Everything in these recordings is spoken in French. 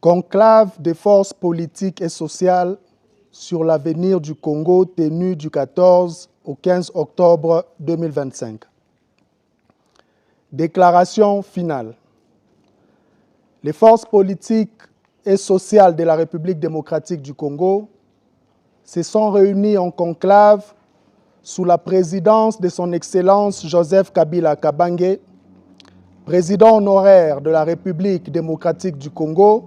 Conclave des forces politiques et sociales sur l'avenir du Congo tenu du 14 au 15 octobre 2025. Déclaration finale. Les forces politiques et sociales de la République démocratique du Congo se sont réunies en conclave sous la présidence de son Excellence Joseph Kabila Kabange, président honoraire de la République démocratique du Congo,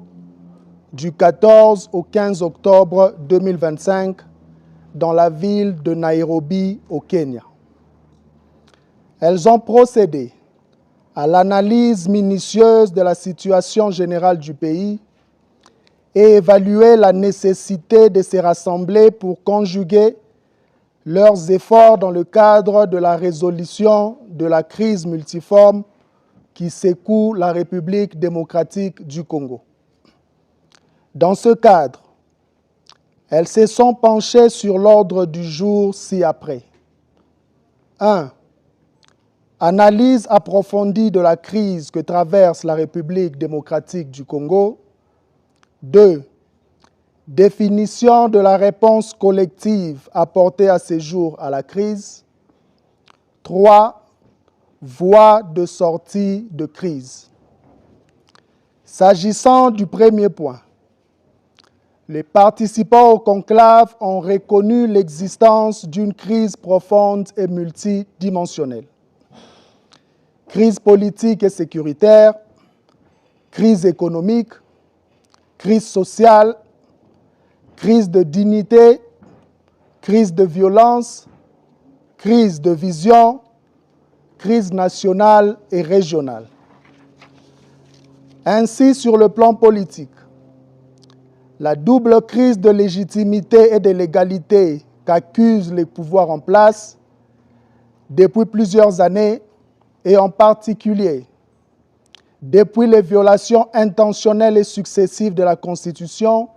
du 14 au 15 octobre 2025 dans la ville de Nairobi au Kenya. Elles ont procédé à l'analyse minutieuse de la situation générale du pays et évalué la nécessité de se rassembler pour conjuguer leurs efforts dans le cadre de la résolution de la crise multiforme qui secoue la République démocratique du Congo. Dans ce cadre, elles se sont penchées sur l'ordre du jour ci-après. 1. Analyse approfondie de la crise que traverse la République démocratique du Congo. 2. Définition de la réponse collective apportée à ce jour à la crise. 3. Voie de sortie de crise. S'agissant du premier point, les participants au conclave ont reconnu l'existence d'une crise profonde et multidimensionnelle. Crise politique et sécuritaire, crise économique, crise sociale, crise de dignité, crise de violence, crise de vision, crise nationale et régionale. Ainsi, sur le plan politique, la double crise de légitimité et de légalité qu'accusent les pouvoirs en place depuis plusieurs années et en particulier depuis les violations intentionnelles et successives de la Constitution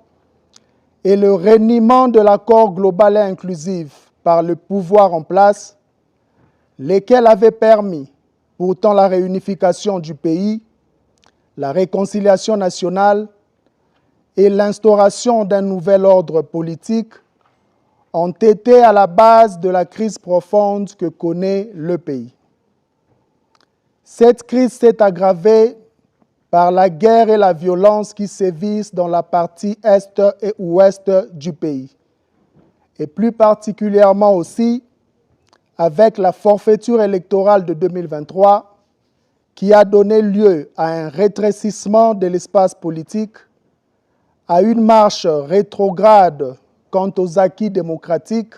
et le reniement de l'accord global et inclusif par le pouvoir en place, lesquels avaient permis pourtant la réunification du pays, la réconciliation nationale et l'instauration d'un nouvel ordre politique, ont été à la base de la crise profonde que connaît le pays. Cette crise s'est aggravée par la guerre et la violence qui sévissent dans la partie est et ouest du pays, et plus particulièrement aussi avec la forfaiture électorale de 2023 qui a donné lieu à un rétrécissement de l'espace politique, à une marche rétrograde quant aux acquis démocratiques,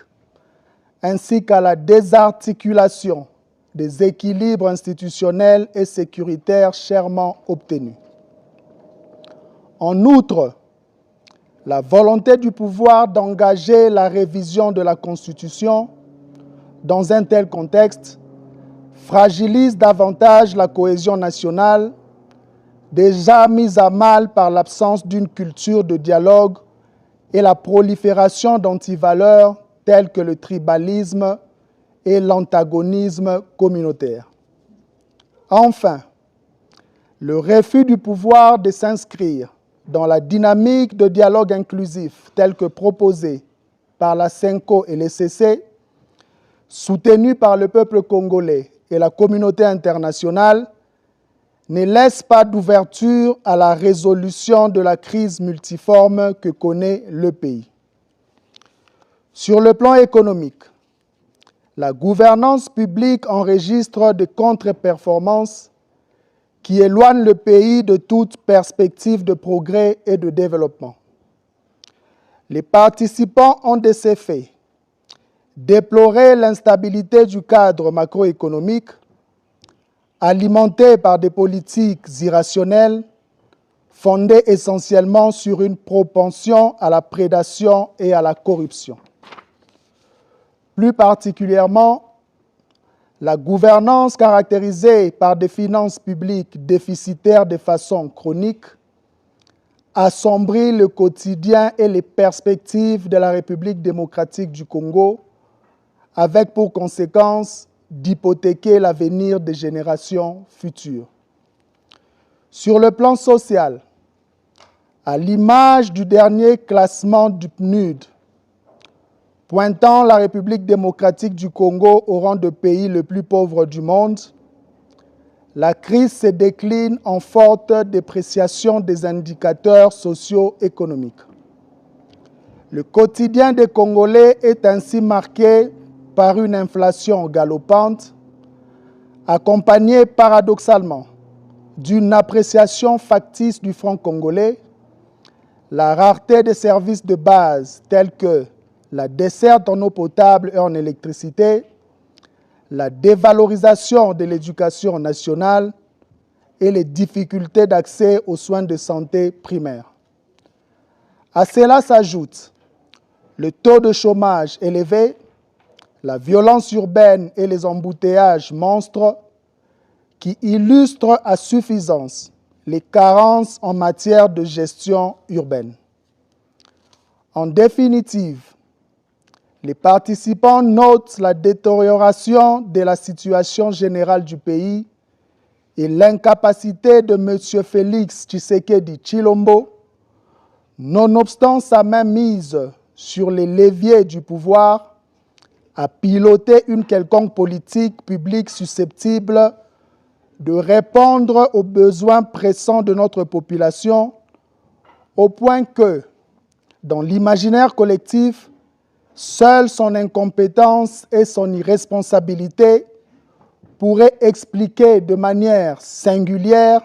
ainsi qu'à la désarticulation des équilibres institutionnels et sécuritaires chèrement obtenus. En outre, la volonté du pouvoir d'engager la révision de la Constitution dans un tel contexte fragilise davantage la cohésion nationale, déjà mise à mal par l'absence d'une culture de dialogue et la prolifération d'antivaleurs telles que le tribalisme et l'antagonisme communautaire. Enfin, le refus du pouvoir de s'inscrire dans la dynamique de dialogue inclusif telle que proposée par la CENCO et l'ECC, soutenue par le peuple congolais et la communauté internationale, ne laisse pas d'ouverture à la résolution de la crise multiforme que connaît le pays. Sur le plan économique, la gouvernance publique enregistre des contre-performances qui éloignent le pays de toute perspective de progrès et de développement. Les participants ont de ces faits déploré l'instabilité du cadre macroéconomique alimenté par des politiques irrationnelles fondées essentiellement sur une propension à la prédation et à la corruption. Plus particulièrement, la gouvernance caractérisée par des finances publiques déficitaires de façon chronique assombrit le quotidien et les perspectives de la République démocratique du Congo, avec pour conséquence d'hypothéquer l'avenir des générations futures. Sur le plan social, À l'image du dernier classement du PNUD, pointant la République démocratique du Congo au rang de pays le plus pauvre du monde, la crise se décline en forte dépréciation des indicateurs socio-économiques. Le quotidien des Congolais est ainsi marqué par une inflation galopante, accompagnée paradoxalement d'une appréciation factice du franc congolais, la rareté des services de base tels que la desserte en eau potable et en électricité, la dévalorisation de l'éducation nationale et les difficultés d'accès aux soins de santé primaires. À cela s'ajoute le taux de chômage élevé, la violence urbaine et les embouteillages monstres qui illustrent à suffisance les carences en matière de gestion urbaine. En définitive, les participants notent la détérioration de la situation générale du pays et l'incapacité de M. Félix Tshisekedi Tshilombo, nonobstant sa mainmise sur les leviers du pouvoir, à piloter une quelconque politique publique susceptible de répondre aux besoins pressants de notre population, au point que, dans l'imaginaire collectif, seule son incompétence et son irresponsabilité pourraient expliquer de manière singulière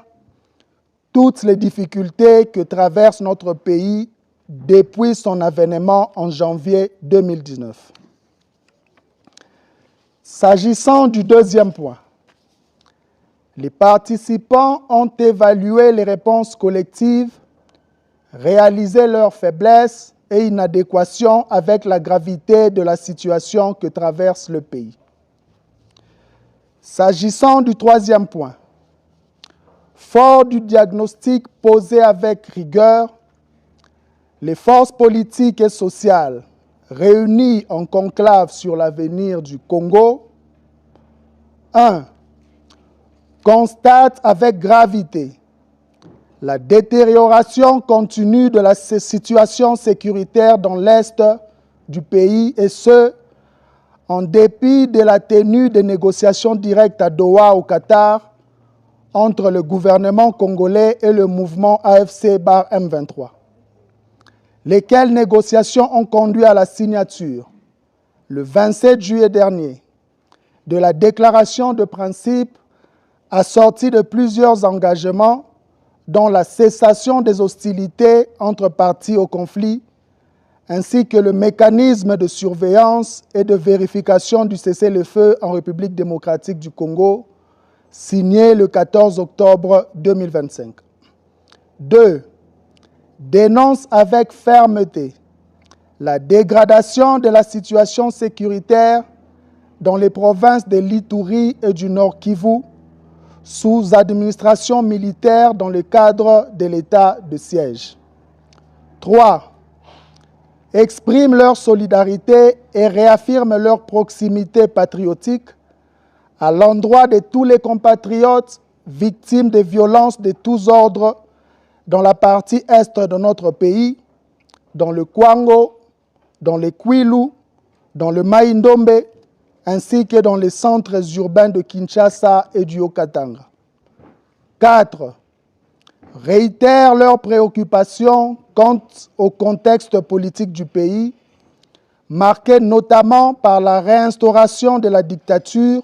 toutes les difficultés que traverse notre pays depuis son avènement en janvier 2019. S'agissant du deuxième point, les participants ont évalué les réponses collectives, réalisé leurs faiblesses et inadéquations avec la gravité de la situation que traverse le pays. S'agissant du troisième point, fort du diagnostic posé avec rigueur, les forces politiques et sociales réunies en conclave sur l'avenir du Congo, 1. Constatent avec gravité la détérioration continue de la situation sécuritaire dans l'Est du pays et ce, en dépit de la tenue des négociations directes à Doha au Qatar entre le gouvernement congolais et le mouvement AFC/M23, lesquelles négociations ont conduit à la signature, le 27 juillet dernier, de la déclaration de principe assortie de plusieurs engagements dont la cessation des hostilités entre parties au conflit, ainsi que le mécanisme de surveillance et de vérification du cessez-le-feu en République démocratique du Congo, signé le 14 octobre 2025. 2. Dénonce avec fermeté la dégradation de la situation sécuritaire dans les provinces de l'Ituri et du Nord Kivu, sous administration militaire dans le cadre de l'état de siège. 3. Expriment leur solidarité et réaffirment leur proximité patriotique à l'endroit de tous les compatriotes victimes de violences de tous ordres dans la partie est de notre pays, dans le Kwango, dans le Kwilu, dans le Mai-Ndombe, ainsi que dans les centres urbains de Kinshasa et du Haut-Katanga. 4. Réitèrent leurs préoccupations quant au contexte politique du pays, marqué notamment par la réinstauration de la dictature,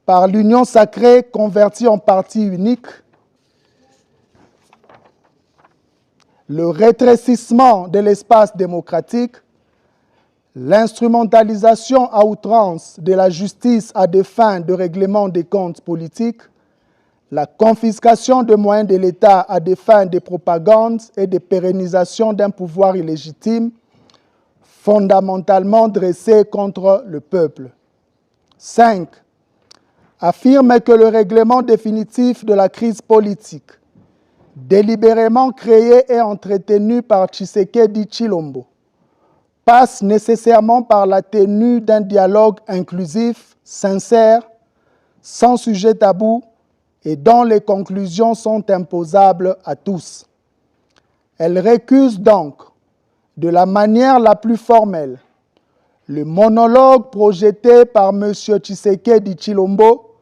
par l'union sacrée convertie en parti unique, le rétrécissement de l'espace démocratique, l'instrumentalisation à outrance de la justice à des fins de règlement des comptes politiques, la confiscation de moyens de l'État à des fins de propagande et de pérennisation d'un pouvoir illégitime, fondamentalement dressé contre le peuple. 5. Affirme que le règlement définitif de la crise politique, délibérément créé et entretenu par Tshisekedi Tshilombo, passe nécessairement par la tenue d'un dialogue inclusif, sincère, sans sujet tabou et dont les conclusions sont imposables à tous. Elle récuse donc, de la manière la plus formelle, le monologue projeté par M. Tshisekedi Tshilombo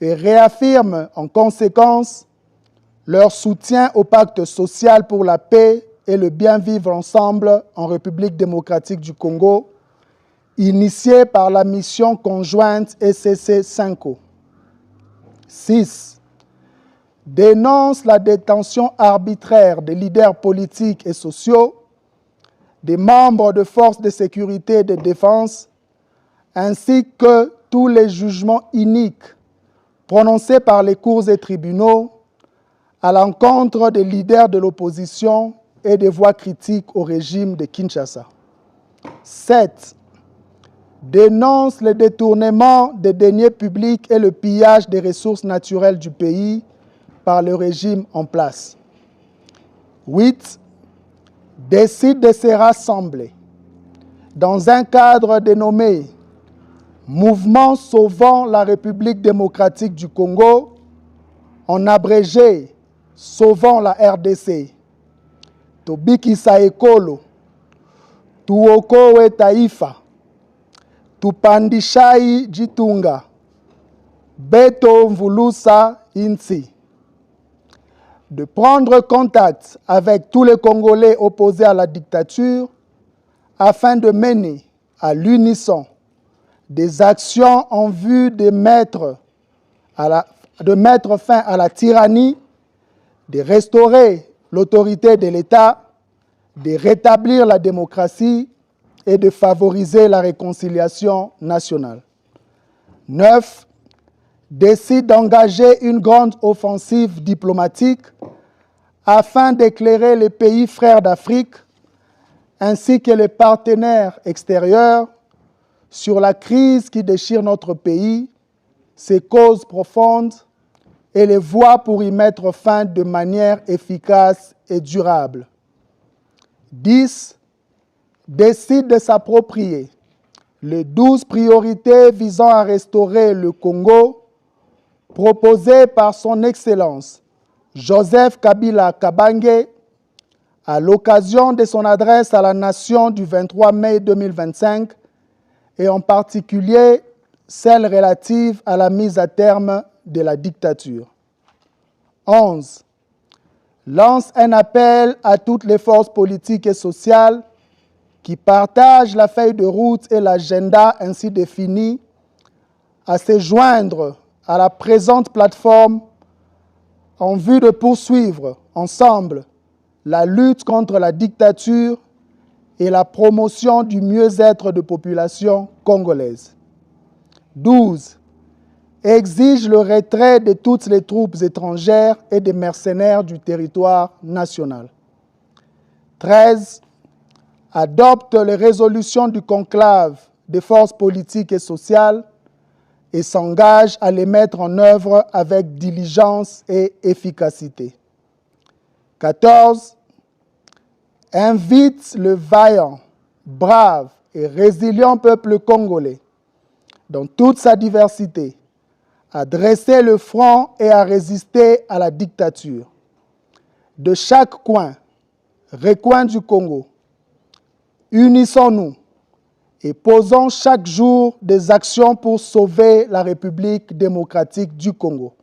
et réaffirme en conséquence leur soutien au pacte social pour la paix et le bien vivre ensemble en République démocratique du Congo, initié par la mission conjointe ECC-5O. 6. Dénonce la détention arbitraire des leaders politiques et sociaux, des membres de forces de sécurité et de défense, ainsi que tous les jugements iniques prononcés par les cours et tribunaux à l'encontre des leaders de l'opposition et des voix critiques au régime de Kinshasa. 7. Dénonce le détournement des deniers publics et le pillage des ressources naturelles du pays par le régime en place. 8. Décide de se rassembler dans un cadre dénommé Mouvement Sauvant la République démocratique du Congo, en abrégé Sauvant la RDC. Tobikisa ekolo, tuokowe taifa, tupandishai jitunga, beto mvulusa insi. De prendre contact avec tous les Congolais opposés à la dictature afin de mener à l'unisson des actions en vue de mettre fin à la tyrannie, de restaurer l'autorité de l'État, de rétablir la démocratie et de favoriser la réconciliation nationale. 9. Décide d'engager une grande offensive diplomatique afin d'éclairer les pays frères d'Afrique ainsi que les partenaires extérieurs sur la crise qui déchire notre pays, ses causes profondes et les voies pour y mettre fin de manière efficace et durable. 10. Décide de s'approprier les 12 priorités visant à restaurer le Congo proposées par son Excellence Joseph Kabila Kabange à l'occasion de son adresse à la nation du 23 mai 2025 et en particulier celle relative à la mise à terme de la dictature. 11. Lance un appel à toutes les forces politiques et sociales qui partagent la feuille de route et l'agenda ainsi défini à se joindre à la présente plateforme en vue de poursuivre ensemble la lutte contre la dictature et la promotion du mieux-être de population congolaise. 12. Exige le retrait de toutes les troupes étrangères et des mercenaires du territoire national. 13. Adopte les résolutions du conclave des forces politiques et sociales et s'engage à les mettre en œuvre avec diligence et efficacité. 14. Invite le vaillant, brave et résilient peuple congolais, dans toute sa diversité, à dresser le front et à résister à la dictature. De chaque recoin du Congo, unissons-nous et posons chaque jour des actions pour sauver la République démocratique du Congo.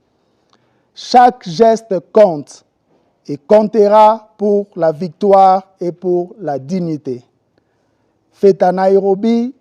Chaque geste compte et comptera pour la victoire et pour la dignité. Fait à Nairobi,